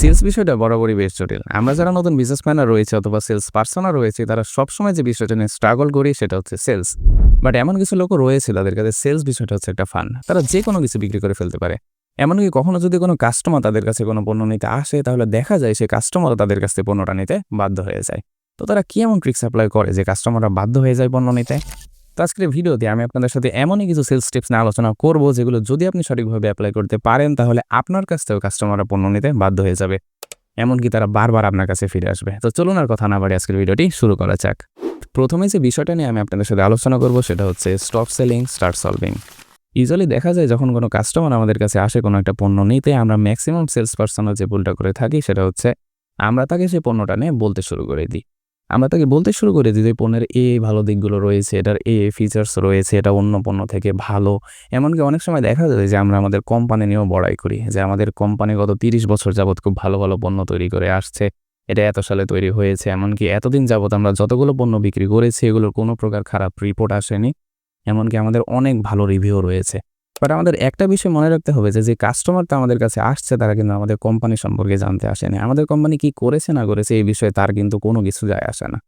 Sales বিষয়টা বরাবরই বেশ জটিল। আমরা যারা নতুন বিজনেসম্যানরা রয়েছে অথবা সেলস পার্সনরা রয়েছে তারা সবসময় যে বিষয়টা নিয়ে স্ট্রাগল করি সেটা হচ্ছে সেলস। বাট এমন কিছু লোকও রয়েছে তাদের কাছে সেলস বিষয়টা হচ্ছে একটা ফান। তারা যেকোনো কিছু বিক্রি করে ফেলতে পারে। এমনকি কখনো যদি কোনো কাস্টমার তাদের কাছে কোনো পণ্য নিতে আসে তাহলে দেখা যায় সেই কাস্টমারও তাদের কাছ থেকে পণ্যটা নিতে বাধ্য হয়ে যায়। তো তারা কি এমন ট্রিক্স এপ্লাই করে যে কাস্টমাররা বাধ্য হয়ে যায় পণ্য নিতে? তো আজকের ভিডিওতে আমি আপনাদের সাথে এমনই কিছু সেলস টিপস নিয়ে আলোচনা করব যেগুলো যদি আপনি সঠিকভাবে এপ্লাই করতে পারেন তাহলে আপনার কাছ থেকেও কাস্টমাররা পণ্য নিতে বাধ্য হয়ে যাবে। এমনকি তারা বারবার আপনার কাছে ফিরে আসবে। তো চলুন আর কথা না বাড়িয়ে আজকের ভিডিওটি শুরু করা যাক। প্রথমে যে বিষয়টা নিয়ে আমি আপনাদের সাথে আলোচনা করব সেটা হচ্ছে stop selling start solving. Usually দেখা যায় যখন কোনো কাস্টমার আমাদের কাছে আসে কোনো একটা পণ্য নিতে আমরা ম্যাক্সিমাম সেলস পার্সনরা যে ভুলটা করে থাকি সেটা হচ্ছে আমরা তাকে সেই পণ্যটা নিয়ে বলতে শুরু করে দিই। আমরা তাকে বলতে শুরু করে দিই যে পণ্যের ভালো দিকগুলো রয়েছে, এটার ফিচার্স রয়েছে, এটা অন্য পণ্য থেকে ভালো। এমনকি অনেক সময় দেখা যায় যে আমরা আমাদের কোম্পানি নিয়েও বড়াই করি যে আমাদের কোম্পানি গত ৩০ বছর যাবৎ খুব ভালো, ভালো পণ্য তৈরি করে আসছে। এটা এত সালে তৈরি হয়েছে। এমনকি এতদিন যাবৎ আমরা যতগুলো পণ্য বিক্রি করেছি এগুলোর কোনো প্রকার খারাপ রিপোর্ট আসেনি। এমনকি আমাদের অনেক ভালো রিভিউ রয়েছে। বাট আমাদের একটা বিষয় মনে রাখতে হবে যে কাস্টমারটা আমাদের কাছে আসছে তারা কিন্তু আমাদের কোম্পানি সম্পর্কে জানতে আসেনি। আমাদের কোম্পানি কি করেছে না করেছে এই বিষয়ে তার কিন্তু কোনো কিছু যায় আসে না।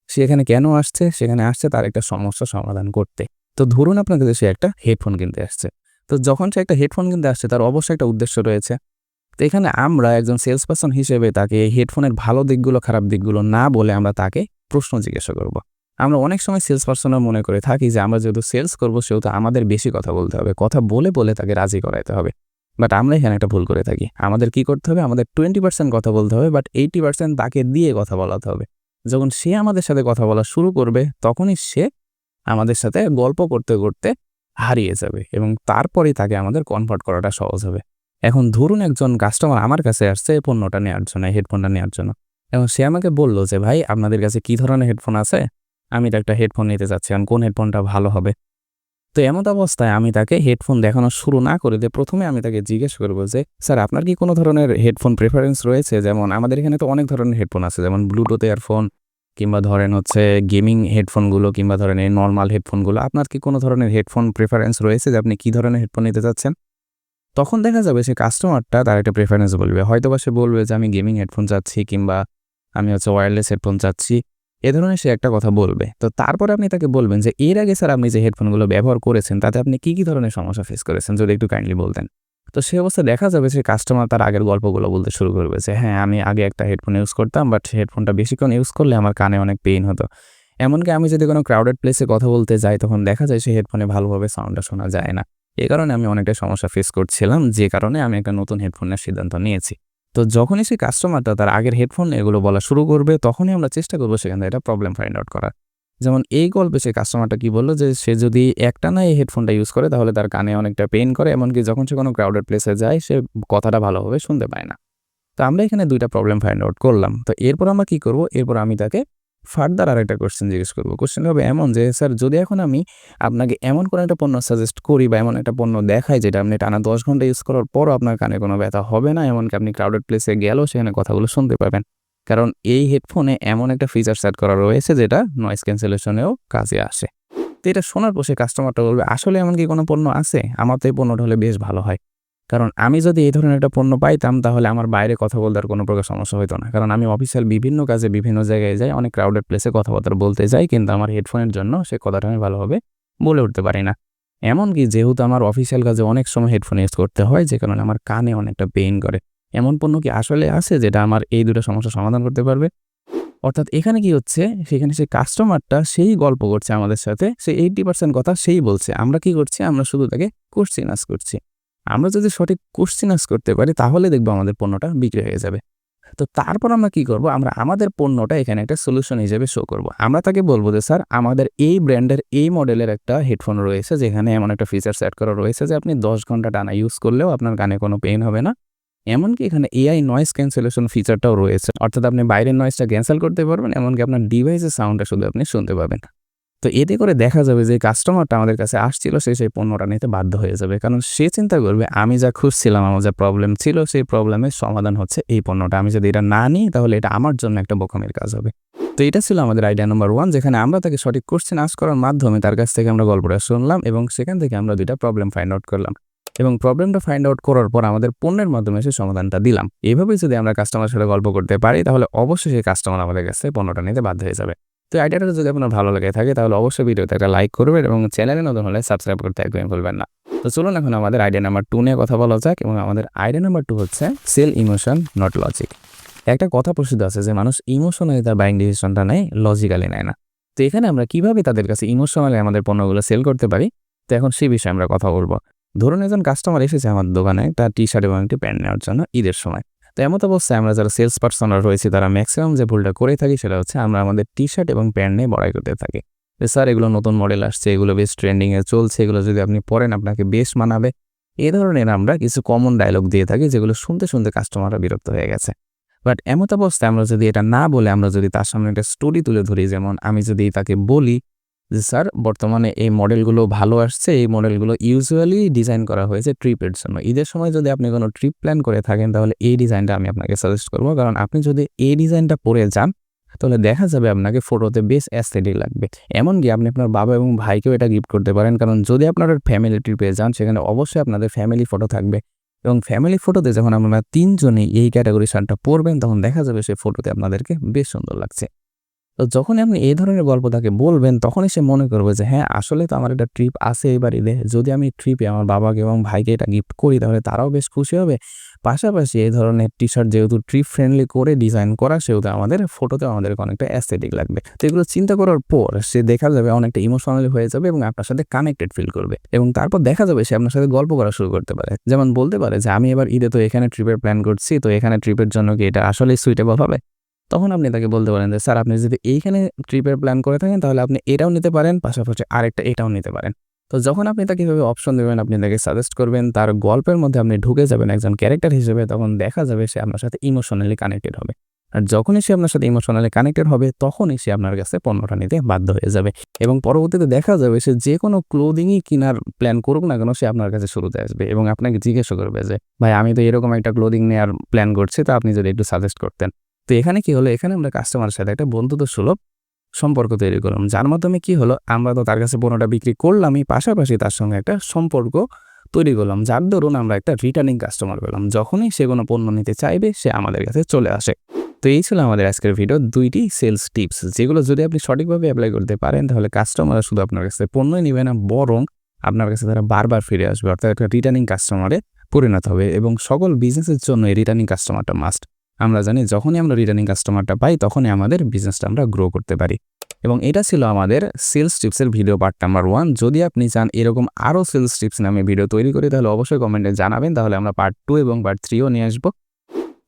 সে এখানে কেন আসছে? সেখানে আসছে তার একটা সমস্যা সমাধান করতে। তো ধরুন আপনার কাছে সে একটা হেডফোন কিনতে আসছে। তো যখন সে একটা হেডফোন কিনতে আসছে তার অবশ্যই একটা উদ্দেশ্য রয়েছে। তো এখানে আমরা একজন সেলস পারসন হিসেবে তাকে এই হেডফোনের ভালো দিকগুলো, খারাপ দিকগুলো না বলে আমরা তাকে প্রশ্ন জিজ্ঞাসা করব। আমরা অনেক সময় সেলস পারসনরা মনে করে থাকি যে আমরা যেহেতু সেলস করব সেহেতু আমাদের বেশি কথা বলতে হবে। কথা বলে, বলে তাকে রাজি করাইতে হবে। বাট আমরা এখানে একটা ভুল করে থাকি। আমাদের কি করতে হবে? আমাদের 20% কথা বলতে হবে বাট 80% তাকে দিয়ে কথা বলাতে হবে। যখন সে আমাদের সাথে কথা বলা শুরু করবে তখনই সে আমাদের সাথে গল্প করতে, করতে হারিয়ে যাবে এবং তারপরেই তাকে আমাদের কনভার্ট করাটা সহজ হবে। এখন ধরুন একজন কাস্টমার আমার কাছে আসছে পণ্যটা নেওয়ার জন্য, হেডফোনটা নেওয়ার জন্য। এবং সে আমাকে বলল যে, "ভাই আপনাদের কাছে কি ধরনের হেডফোন আছে? আমি তো একটা হেডফোন নিতে চাচ্ছি। এখন কোন হেডফোনটা ভালো হবে?" তো এমত অবস্থায় আমি তাকে হেডফোন দেখানো শুরু না করে দিয়ে ১ম এ আমি তাকে জিজ্ঞেস করব যে, "স্যার আপনার কি কোনো ধরনের হেডফোন প্রেফারেন্স রয়েছে?" যেমন আমাদের এখানে তো অনেক ধরনের হেডফোন আছে। যেমন ব্লুটুথ ইয়ারফোন কিংবা ধরেন হচ্ছে গেমিং হেডফোনগুলো কিংবা ধরেন এই নরমাল হেডফোনগুলো। আপনার কি কোনো ধরনের হেডফোন প্রেফারেন্স রয়েছে যে আপনি কি ধরনের হেডফোন নিতে চাচ্ছেন? তখন দেখা যাবে সে কাস্টমারটা তার একটা প্রেফারেন্স বলবে। হয়তোবা সে বলবে যে আমি গেমিং হেডফোন চাচ্ছি কিংবা আমি হচ্ছে ওয়্যারলেস হেডফোন চাচ্ছি। এ ধরনের সে একটা কথা বলবে। তো তারপরে আপনি তাকে বলবেন যে এর আগে স্যার আপনি যে হেডফোনগুলো ব্যবহার করেছেন তাতে আপনি কি, কি ধরনের সমস্যা ফেস করেছেন যদি একটু কাইন্ডলি বলতেন। তো সে অবস্থায় দেখা যাবে সে কাস্টমার তার আগের গল্পগুলো বলতে শুরু করবে যে হ্যাঁ, আমি আগে একটা হেডফোন ইউজ করতাম বাট হেডফোনটা বেশিক্ষণ ইউজ করলে আমার কানে অনেক পেইন হতো। এমনকি আমি যদি কোনো ক্রাউডেড প্লেসে কথা বলতে যাই তখন দেখা যায় সে হেডফোনে ভালোভাবে সাউন্ডটা শোনা যায় না। এ কারণে আমি অনেকটা সমস্যা ফেস করছিলাম যে কারণে আমি একটা নতুন হেডফোন নেওয়ার সিদ্ধান্ত নিয়েছি। তো যখনই সেই কাস্টমারটা তার আগের হেডফোন এগুলো বলা শুরু করবে তখনই আমরা চেষ্টা করব সেখান থেকে একটা প্রবলেম ফাইন্ড আউট করার। যেমন এই গল্পে সেই কাস্টমারটা কি বলল যে সে যদি একটানা এই হেডফোনটা ইউজ করে তাহলে তার কানে অনেকটা পেইন করে এমনকি যখন সে কোনো ক্রাউডেড প্লেসে যায় সে কথাটা ভালোভাবে শুনতে পায় না। তো আমরা এখানে ২ টা প্রবলেম ফাইন্ড আউট করলাম। তো এরপর আমরা কি করব? এরপর আমি তাকে ফার্দার আরেকটা কোয়েশ্চেন জিজ্ঞেস করব। কোয়েশ্চেনটা হবে এমন যে, "স্যার যদি এখন আমি আপনাকে এমন কোনো একটা পণ্য সাজেস্ট করি বা এমন একটা পণ্য দেখাই যেটা আপনি টানা ১০ ঘন্টা ইউজ করার পরও আপনার কানে কোনো ব্যথা হবে না, এমনকি আপনি ক্রাউডেড প্লেসে গেলেও সেখানে কথাগুলো শুনতে পাবেন। কারণ এই হেডফোনে এমন একটা ফিচার সেট করা রয়েছে যেটা নয়েজ ক্যান্সেলেশনেও কাজে আসে।" তো এটা শোনার পর সে কাস্টমারটা বলবে, "আসলে এমন কি কোনো পণ্য আছে? আমার তো এই পণ্যটা হলে বেশ ভালো হয়।" কারণ আমি যদি এই ধরনের একটা পণ্য পাইতাম তাহলে আমার বাইরে কথা বলতে আর কোনো প্রকার সমস্যা হইতো না। কারণ আমি অফিসিয়াল বিভিন্ন কাজে বিভিন্ন জায়গায় যাই, অনেক ক্রাউডেড প্লেসে কথাবার্তা বলতে যাই কিন্তু আমার হেডফোনের জন্য সে কথাটা আমি ভালোভাবে বলে উঠতে পারি না। এমনকি যেহেতু আমার অফিসিয়াল কাজে অনেক সময় হেডফোন ইউজ করতে হয় যে কারণে আমার কানে অনেকটা পেইন করে। এমন পণ্য কি আসলে আছে যেটা আমার এই ২ টা সমস্যার সমাধান করতে পারবে? অর্থাৎ এখানে কি হচ্ছে, সেখানে সেই কাস্টমারটা সেই গল্প করছে আমাদের সাথে। সে 80% কথা সেই বলছে। আমরা কি করছি? আমরা শুধু তাকে কোয়েশ্চেন আস্ক করছি। আমরা যদি সঠিক কোয়েশ্চেন আস্ক করতে পারি তাহলে দেখব আমাদের পণ্যটা বিক্রি হয়ে যাবে। তো তারপর আমরা কি করব? আমরা আমাদের পণ্যটা এখানে একটা সলিউশন হিসেবে শো করব। আমরা তাকে বলব যে, "স্যার আমাদের এই ব্র্যান্ডের এই মডেলের একটা হেডফোন রয়েছে যেখানে এমন একটা ফিচার সেট করা রয়েছে যে আপনি ১০ ঘন্টা টানা ইউজ করলেও আপনার কানে কোনো পেইন হবে না। এমনকি এখানে এআই নয়েজ ক্যান্সেলেশন ফিচারটাও রয়েছে। অর্থাৎ আপনি বাইরের নয়েজটা ক্যানসেল করতে পারবেন এমনকি আপনার ডিভাইসের সাউন্ডটা শুধু আপনি শুনতে পাবেন।" তো এতে করে দেখা যাবে যে কাস্টমারটা আমাদের কাছে আসছিল সে সেই পণ্যটা নিতে বাধ্য হয়ে যাবে। কারণ সে চিন্তা করবে আমি যা খুঁজছিলাম, আমার যা প্রবলেম ছিল সেই প্রবলেমের সমাধান হচ্ছে এই পণ্যটা। আমি যদি এটা না নিই তাহলে এটা আমার জন্য একটা বোকামির কাজ হবে। তো এটা ছিল আমাদের আইডিয়া নাম্বার 1 যেখানে আমরা তাকে সঠিক কোয়েশ্চেন আস্ক করার মাধ্যমে তার কাছ থেকে আমরা গল্পটা শুনলাম এবং সেখান থেকে আমরা ২ টা প্রবলেম ফাইন্ড আউট করলাম। এবং প্রবলেমটা ফাইন্ড আউট করার পর আমাদের পণ্যের মাধ্যমে সেই সমাধানটা দিলাম। এভাবেই যদি আমরা কাস্টমারের সাথে গল্প করতে পারি তাহলে অবশ্যই সেই কাস্টমার আমাদের কাছে পণ্যটা নিতে বাধ্য হয়ে যাবে। তো আইডিয়াটা যদি আপনার ভালো লেগে থাকে তাহলে অবশ্যই ভিডিওতে একটা লাইক করবেন এবং চ্যানেলে নতুন হলে সাবস্ক্রাইব করতে একদমই ভুলবেন না। তো চলুন এখন আমাদের আইডিয়া নাম্বার 2 নিয়ে কথা বলা যাক এবং আমাদের আইডিয়া নাম্বার 2 হচ্ছে সেল ইমোশন নট লজিক। একটা কথা প্রসিদ্ধ আছে যে মানুষ ইমোশনালি তার বাইং ডিসিশনটা নেয়, লজিক্যালি নেয় না। তো এখানে আমরা কিভাবে তাদের কাছে ইমোশনালি আমাদের পণ্যগুলো সেল করতে পারি, তো এখন সেই বিষয়ে আমরা কথা বলবো। ধরুন একজন কাস্টমার এসেছে আমাদের দোকানে একটা টি-শার্ট এবং একটি প্যান্ট নেওয়ার জন্য ঈদের সময়। তো এমত অবস্থায় আমরা যারা সেলস পার্সনরা রয়েছি তারা ম্যাক্সিমাম যে ভুলটা করে থাকি সেটা হচ্ছে আমরা আমাদের টি-শার্ট এবং প্যান্ট নিয়ে বড়াই করতে থাকি। যে স্যার এগুলো নতুন মডেল আসছে, এগুলো বেশ ট্রেন্ডিংয়ে চলছে, এগুলো যদি আপনি পরেন আপনাকে বেশ মানাবে। এ ধরনের আমরা কিছু কমন ডায়লগ দিয়ে থাকি যেগুলো শুনতে শুনতে কাস্টমাররা বিরক্ত হয়ে গেছে। বাট এমত অবস্থায় আমরা যদি এটা না বলে আমরা যদি তার সামনে একটা স্টোরি তুলে ধরি, যেমন আমি যদি তাকে বলি যে স্যার বর্তমানে এই মডেলগুলো ভালো আসছে, এই মডেলগুলো ইউজুয়ালি ডিজাইন করা হয়েছে ট্রিপের জন্য। ঈদের সময় যদি আপনি কোনো ট্রিপ প্ল্যান করে থাকেন তাহলে এই ডিজাইনটা আমি আপনাকে সাজেস্ট করব, কারণ আপনি যদি এই ডিজাইনটা পরে যান তাহলে দেখা যাবে আপনাকে ফটোতে বেশ অ্যাস্থেটিক লাগবে। এমনকি আপনি আপনার বাবা এবং ভাইকেও এটা গিফট করতে পারেন, কারণ যদি আপনারা ফ্যামিলি ট্রিপে যান সেখানে অবশ্যই আপনাদের ফ্যামিলি ফটো থাকবে এবং ফ্যামিলি ফটোতে যখন আপনারা 3 জনেই এই ক্যাটাগরি শার্টটা পরবেন তখন দেখা যাবে সেই ফটোতে আপনাদেরকে বেশ সুন্দর লাগছে। তো যখনই আপনি এই ধরনের গল্প তাকে বলবেন তখনই সে মনে করবে যে হ্যাঁ, আসলে তো আমার একটা ট্রিপ আছে এবার ঈদে। যদি আমি ট্রিপে আমার বাবাকে এবং ভাইকে এটা গিফট করি তাহলে তারাও বেশ খুশি হবে। পাশাপাশি এই ধরনের টি-শার্ট যেহেতু ট্রিপ ফ্রেন্ডলি করে ডিজাইন করা সেহেতু আমাদের ফটোতেও আমাদেরকে অনেকটা অ্যাস্থেটিক লাগবে। তো এগুলো চিন্তা করার পর সে দেখা যাবে অনেকটা ইমোশনালি হয়ে যাবে এবং আপনার সাথে কানেক্টেড ফিল করবে এবং তারপর দেখা যাবে সে আপনার সাথে গল্প করা শুরু করতে পারে। যেমন বলতে পারে যে আমি এবার ঈদে তো এখানে ট্রিপের প্ল্যান করছি, তো এখানে ট্রিপের জন্য কি এটা আসলেই সুইটেবল হবে? তখন আপনি তাকে বলতে পারেন যে স্যার আপনি যদি এইখানে ট্রিপের প্ল্যান করে থাকেন তাহলে আপনি এটাও নিতে পারেন, পাশাপাশি আরেকটা এটাও নিতে পারেন। তো যখন আপনি তাকে এভাবে অপশন দেবেন, আপনি তাকে সাজেস্ট করবেন, তার গল্পের মধ্যে আপনি ঢুকে যাবেন একজন ক্যারেক্টার হিসেবে, তখন দেখা যাবে সে আপনার সাথে ইমোশনালি কানেক্টেড হবে। আর যখনই সে আপনার সাথে ইমোশনালি কানেক্টেড হবে তখনই সে আপনার কাছে পণ্যটা নিতে বাধ্য হয়ে যাবে এবং পরবর্তীতে দেখা যাবে সে যে কোনো ক্লোদিংই কেনার প্ল্যান করুক না কেন সে আপনার কাছে শুরুতে আসবে এবং আপনাকে জিজ্ঞাসা করবে যে ভাই আমি তো এরকম একটা ক্লোদিং নেওয়ার প্ল্যান করছি, তো আপনি যদি একটু সাজেস্ট করতেন। তো এখানে কি হলো, এখানে আমরা কাস্টমারের সাথে একটা বন্ধুত্ব সুলভ সম্পর্ক তৈরি করলাম, যার মাধ্যমে কি হলো আমরা তো তার কাছে পণ্যটা বিক্রি করলামই, পাশাপাশি তার সঙ্গে একটা সম্পর্ক তৈরি করলাম, যার দরুন আমরা একটা রিটার্নিং কাস্টমার পেলাম। যখনই সে কোনো পণ্য নিতে চাইবে সে আমাদের কাছে চলে আসে। তো এই ছিল আমাদের আজকের ভিডিও 2টি সেলস টিপস, যেগুলো যদি আপনি সঠিকভাবে অ্যাপ্লাই করতে পারেন তাহলে কাস্টমাররা শুধু আপনার কাছে পণ্যই নিবে না, বরং আপনার কাছে তারা বারবার ফিরে আসবে, অর্থাৎ একটা রিটার্নিং কাস্টমারে পরিণত হবে এবং সকল বিজনেসের জন্য এই রিটার্নিং কাস্টমারটা মাস্ট। আমরা জানি যখনই আমরা রিটার্নিং কাস্টমারটা পাই তখনই আমাদের বিজনেসটা আমরা গ্রো করতে পারি। এবং এটা ছিল আমাদের সেলস টিপসের ভিডিও পার্ট নাম্বার 1। যদি আপনি চান এরকম আরও সেলস টিপস নামে ভিডিও তৈরি করি তাহলে অবশ্যই কমেন্টে জানাবেন, তাহলে আমরা পার্ট 2 এবং পার্ট 3ও নিয়ে আসবো।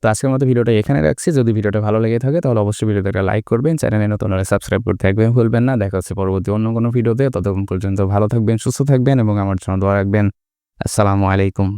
তো আজকের মতো ভিডিওটা এখানে রাখছি। যদি ভিডিওটা ভালো লেগে থাকে তাহলে অবশ্যই ভিডিওতে একটা লাইক করবেন, চ্যানেলে নতুন হলে সাবস্ক্রাইব করতে একদমই ভুলবেন না। দেখা হচ্ছে পরবর্তী অন্য কোনো ভিডিওতে। ততক্ষণ পর্যন্ত ভালো থাকবেন, সুস্থ থাকবেন এবং আমার জন্য দোয়া রাখবেন। আসসালামু আলাইকুম।